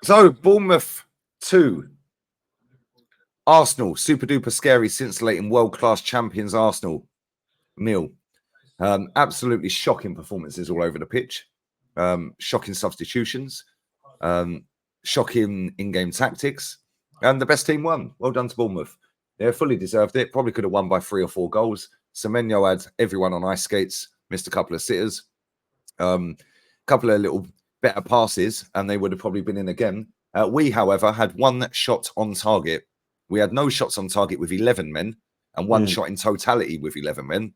So, Bournemouth 2. Arsenal, super duper scary, scintillating world-class champions Arsenal. Nil. Absolutely shocking performances all over the pitch. Shocking substitutions. Shocking in-game tactics. And the best team won. Well done to Bournemouth. They fully deserved it. Probably could have won by 3 or 4 goals. Semenyo had everyone on ice skates. Missed a couple of sitters. Couple of little better passes, and they would have probably been in again. We, however, had 1 shot on target. We had no shots on target with 11 men and 1 shot in totality with 11 men.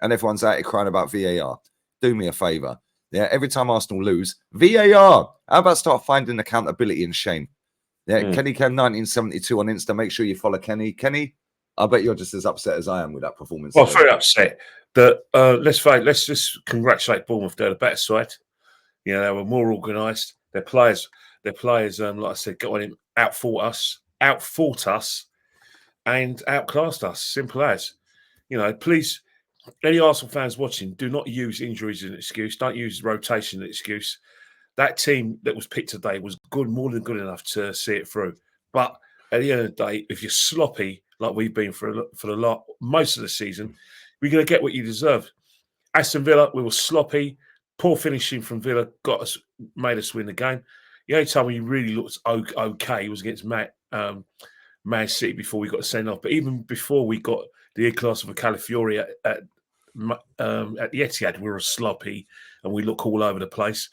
And everyone's out here crying about VAR. Do me a favour. Yeah, every time Arsenal lose, VAR. How about start finding accountability and shame? Yeah, Kenny Cam 1972 on Insta. Make sure you follow Kenny. Kenny, I bet you're just as upset as I am with that performance. Well, very upset. That let's just congratulate Bournemouth. They're the better side. You know, they were more organised. Their players, like I said, got on him, outfought us, and outclassed us. Simple as. You know, please, any Arsenal fans watching, do not use injuries as an excuse. Don't use rotation as an excuse. That team that was picked today was good, more than good enough to see it through. But at the end of the day, if you're sloppy like we've been for most of the season, we're going to get what you deserve. Aston Villa, we were sloppy. Poor finishing from Villa made us win the game. The only time we really looked okay was against Man City before we got sent off. But even before we got the class of a Calafiori at the Etihad, we were sloppy and we look all over the place.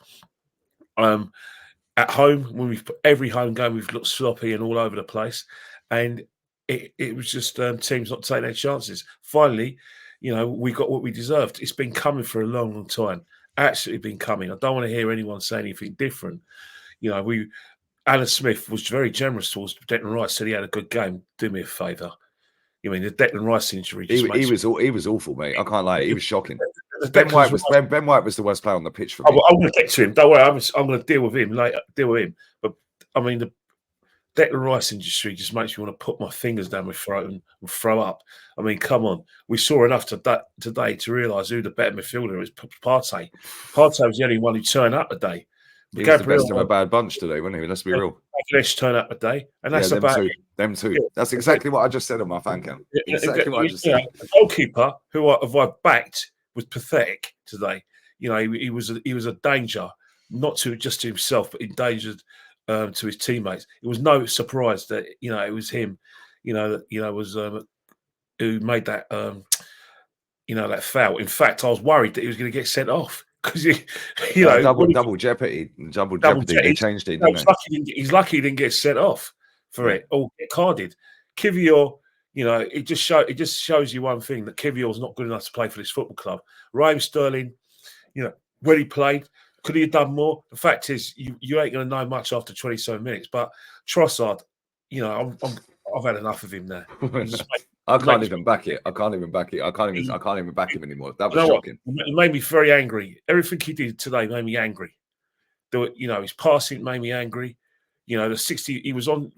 At home, when we've put every home game, we've looked sloppy and all over the place. And it was just teams not taking their chances. Finally, you know, we got what we deserved. It's been coming for a long, long time. Absolutely been coming. I don't want to hear anyone say anything different. You know, Alan Smith was very generous towards Declan Rice, said he had a good game. Do me a favour. You mean the Declan Rice injury? He was awful, mate. I can't lie. He was shocking. Ben White was the worst player on the pitch for me. I'm going to get to him. Don't worry. I'm going to deal with him later. But I mean, the Declan Rice injury just makes me want to put my fingers down my throat and throw up. I mean, come on. We saw enough today to realise who the better midfielder is. Partey. Partey was the only one who turned up today. He was the best of a bad bunch today, wasn't he? Let's be real. Let's turn up today, and that's about them two. Yeah. That's exactly what I just said on my fan cam. Exactly what I just said. The goalkeeper, who I backed, was pathetic today. You know, he was a danger, not just to himself, but endangered to his teammates. It was no surprise that it was him. Was who made that that foul. In fact, I was worried that he was going to get sent off. Because double jeopardy. They changed it. He's lucky he didn't get sent off for it or get carded. Kivior, it just shows you one thing, that Kivior's not good enough to play for this football club. Raheem Sterling, when he played, could he have done more? The fact is, you ain't going to know much after 27 minutes. But Trossard, I've had enough of him now. I can't even back it. I can't even back him anymore. That was shocking. It made me very angry. Everything he did today made me angry. His passing made me angry. He's on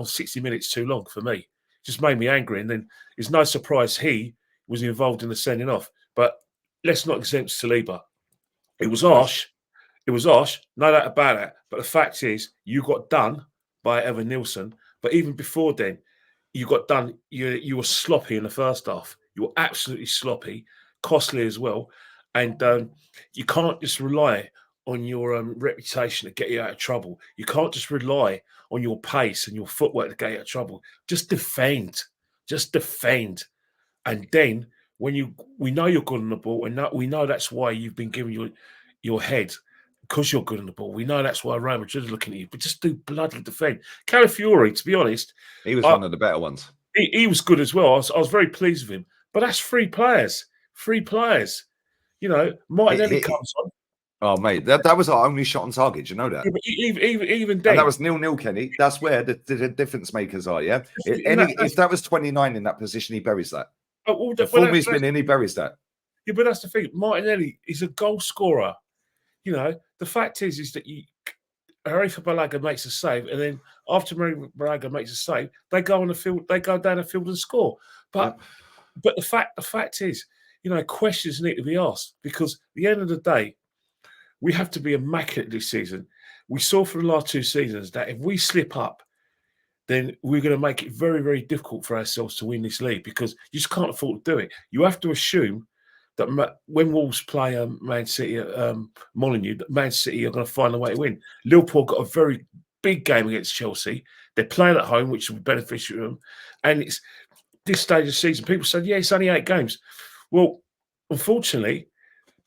60 minutes too long for me. Just made me angry. And then it's no surprise he was involved in the sending off. But let's not exempt Saliba. It was harsh. No doubt about that. But the fact is, you got done by Evan Nielsen. But even before then, you got done. You were sloppy in the first half. You were absolutely sloppy, costly as well. And you can't just rely on your reputation to get you out of trouble. You can't just rely on your pace and your footwork to get you out of trouble. Just defend. And then when we know you're good on the ball, and we know that's why you've been given your head, because you're good on the ball. We know that's why Real Madrid is looking at you. But just do bloody defend. Calafiori, to be honest, he was one of the better ones. He was good as well. I was very pleased with him. But that's 3 players. Martinelli comes on. Oh, mate, that was our only shot on target. You know that? Yeah, even then. And that was 0-0, Kenny. That's where the difference makers are, yeah? If that was 29 in that position, he buries that. The form he's been in, he buries that. Yeah, but that's the thing. Martinelli is a goal scorer. The fact is that Harifa Balaga makes a save, and then after Balaga makes a save, they go on the field, they go down the field and score. But the fact is, questions need to be asked, because at the end of the day, we have to be immaculate this season. we saw for the last 2 seasons that if we slip up, then we're going to make it very, very difficult for ourselves to win this league because you just can't afford to do it. You have to assume that when Wolves play Man City at Molineux, that Man City are going to find a way to win. Liverpool got a very big game against Chelsea. They're playing at home, which will be beneficial to them. And it's this stage of the season. People said, yeah, it's only 8 games. Well, unfortunately,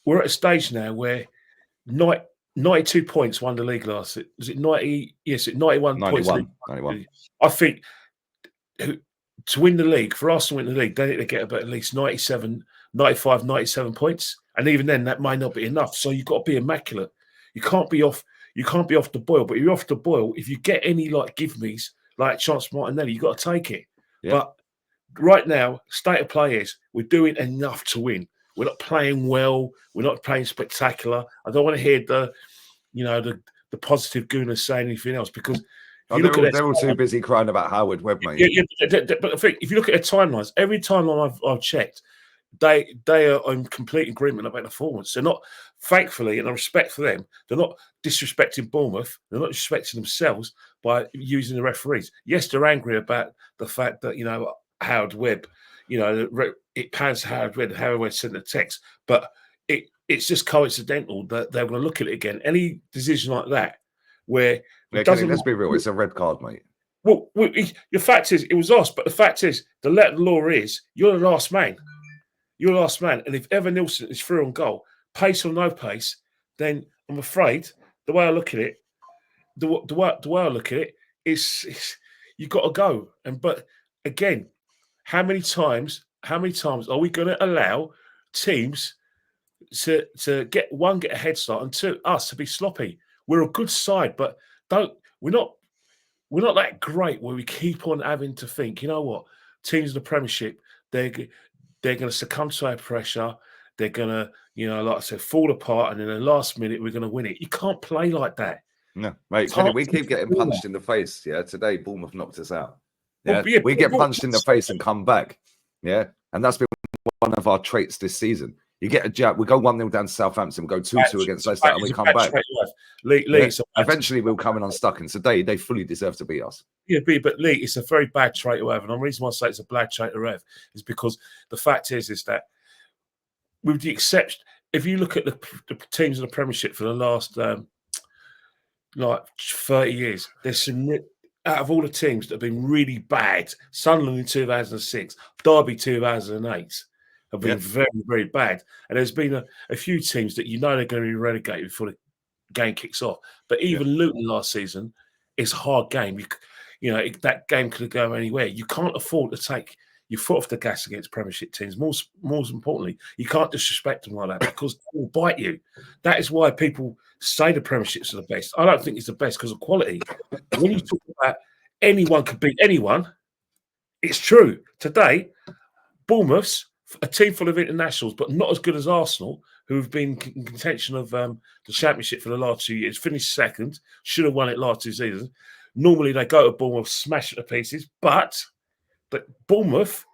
we're at a stage now where 92 points won the league last. Was it 90? Yes, 91 points. 91. I think to win the league, for us to win the league, they need to get about at least 97, 95, 97 points. And even then, that might not be enough. So you've got to be immaculate. You can't be off the boil. But you're off the boil. If you get any like give me's, like Chance Martinelli, you've got to take it. Yeah. But right now, state of play is we're doing enough to win. We're not playing well. We're not playing spectacular. I don't want to hear the positive gooners say anything else because they're all too busy crying about Howard Webb, mate. But I think if you look at their timelines, every timeline I've checked, they are in complete agreement about the performance. They're not, thankfully, and I respect for them, they're not disrespecting Bournemouth. They're not disrespecting themselves by using the referees. Yes, they're angry about the fact that Howard Webb, it pans Howard Webb sent the text, but it's just coincidental that they're going to look at it again. Any decision like that, where let's be real, it's a red card, mate. Well, the fact is, it was us, but the fact is, the letter of the law is you're the last man. You're the last man, and if Evan Nilsson is through on goal, pace or no pace, then I'm afraid the way I look at it, the way I look at it is you've got to go. But again, how many times are we going to allow teams to get a head start, and 2, us to be sloppy? We're a good side, but we're not that great where we keep on having to think, you know what, teams in the Premiership, they're going to succumb to our pressure. They're going to, like I said, fall apart, and in the last minute, we're going to win it. You can't play like that. No, mate, Kenny, we keep getting punched in the face. Yeah, today, Bournemouth knocked us out. Yeah, we get punched in the face and come back. Yeah, and that's been one of our traits this season. You get a jab, we go 1-0 down to Southampton, we go 2-2 against Leicester, and we come back. Eventually, we'll come in unstuck, and today they fully deserve to beat us. Yeah, but Lee, it's a very bad trait to have, and the reason why I say it's a bad trait to have is because the fact is that, with the exception, if you look at the teams in the Premiership for the last 30 years, there's some out of all the teams that have been really bad. Sunderland in 2006, Derby 2008. Have been very, very bad. And there's been a few teams that they're going to be relegated before the game kicks off. But even Luton last season is a hard game. That game could go anywhere. You can't afford to take your foot off the gas against Premiership teams. More importantly, you can't disrespect them like that because they will bite you. That is why people say the Premierships are the best. I don't think it's the best because of quality. When you talk about anyone could beat anyone, it's true. Today, Bournemouth's a team full of internationals, but not as good as Arsenal, who have been in contention of the Championship for the last 2 years, finished second, should have won it last 2 seasons. Normally, they go to Bournemouth, smash it to pieces, but Bournemouth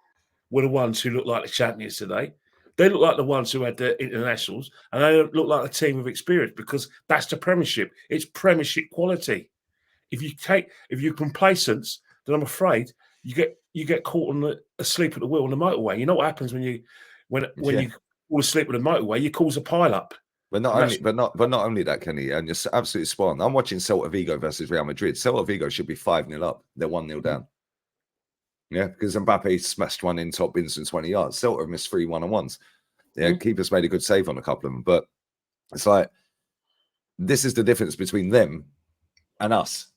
were the ones who look like the champions today. They look like the ones who had the internationals, and they look like a team of experience because that's the Premiership. It's Premiership quality. If you're complacent, then I'm afraid you get caught asleep at the wheel on the motorway. You know what happens when you fall asleep with a motorway? You cause a pile up. But not only that, Kenny, and you're absolutely spot on. I'm watching Celta Vigo versus Real Madrid. Celta Vigo should be 5-0 up. They're 1-0 down. Yeah, because Mbappe smashed one in top bins from 20 yards. Celta missed 3 1-on-1s. Yeah, keepers made a good save on a couple of them. But it's like, this is the difference between them and us.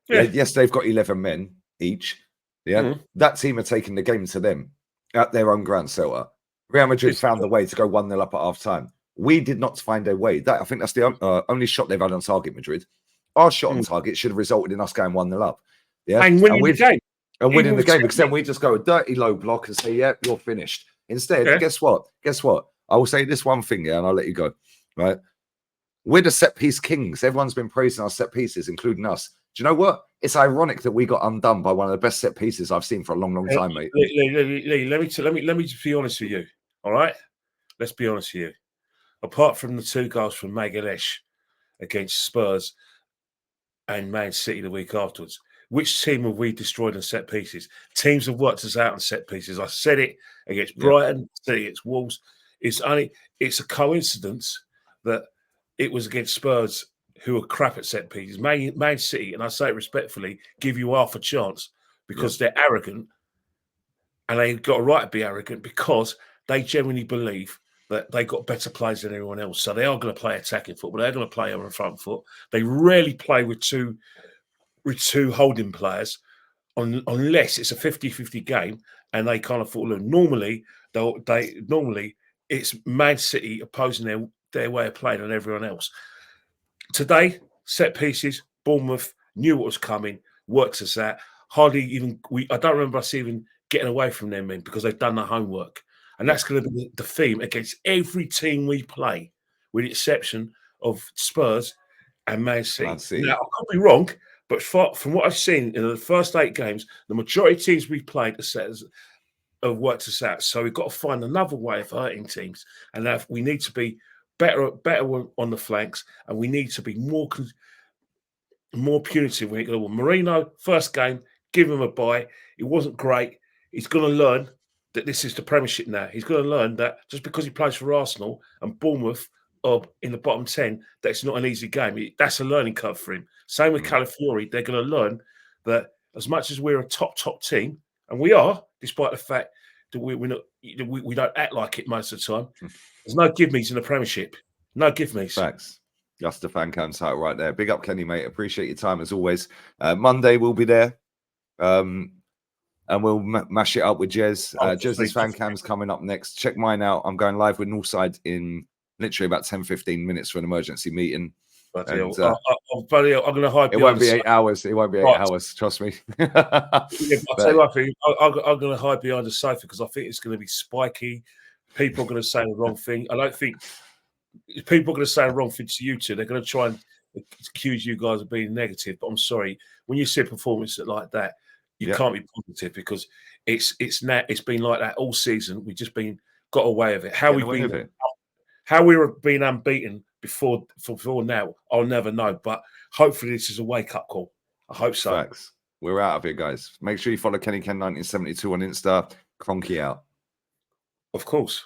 Yeah. Yes, they've got 11 men each. Yeah, that team are taking the game to them at their own ground. Celta. Real Madrid found the way to go 1-0 up at half time. We did not find a way. I think that's the only shot they've had on target, Madrid. Our shot on target should have resulted in us going 1-0 up. Yeah, and winning the game. And winning the game, because then we just go a dirty low block and say, yeah, you're finished. Instead, guess what? I will say this one thing, and I'll let you go. Right? We're the set piece kings. Everyone's been praising our set pieces, including us. Do you know what? It's ironic that we got undone by one of the best set pieces I've seen for a long, long time, mate. Lee, let me just be honest with you. All right? Let's be honest with you. Apart from the 2 goals from Magalhaes against Spurs, and Man City the week afterwards. Which team have we destroyed in set pieces? Teams have worked us out in set pieces. I said it against Brighton, said it against Wolves. It's a coincidence that it was against Spurs, who are crap at set pieces. Man City, and I say it respectfully, give you half a chance because they're arrogant, and they've got a right to be arrogant because they genuinely believe that they got better players than everyone else. So they are going to play attacking football. They're going to play on the front foot. They rarely play with two holding players unless it's a 50-50 game and they kind of fall in. Normally it's Man City opposing their way of playing on everyone else. Today, set pieces, Bournemouth knew what was coming, worked us out. I don't remember us even getting away from them because they've done their homework. And that's going to be the theme against every team we play, with the exception of Spurs and Man City. Now, I could be wrong, but from what I've seen in the first 8 games, the majority of teams we've played have worked us out. So we've got to find another way of hurting teams. And we need to be better on the flanks, and we need to be more punitive. Marino, first game, give him a bye. It wasn't great. He's going to learn that this is the Premiership now. He's going to learn that just because he plays for Arsenal and Bournemouth are in the bottom 10, that it's not an easy game. That's a learning curve for him. Same with Calafiori. They're going to learn that as much as we're a top team, and we are, despite the fact that we don't act like it most of the time, there's no give-me's in the Premiership. No give-me's. Facts. That's the fan cam title right there. Big up, Kenny, mate. Appreciate your time as always. Monday we'll be there. And we'll mash it up with Jez. Jez's fan cam's coming up next. Check mine out. I'm going live with Northside in literally about 10-15 minutes for an emergency meeting. I'm going to hype. It won't be 8 hours. It won't be 8 hours. Trust me. I'll tell you one thing. I'm going to hide behind the sofa because I think it's going to be spiky. People are going to say the wrong thing. I don't think people are going to say the wrong thing to you two. They're going to try and accuse you guys of being negative. But I'm sorry, when you see a performance like that, you can't be positive because it's been like that all season. We've just got away with it. How we were being unbeaten before now, I'll never know. But hopefully this is a wake-up call. I hope so. Facts. We're out of here, guys. Make sure you follow Kenny Ken 1972 on Insta. Cronky out. Of course.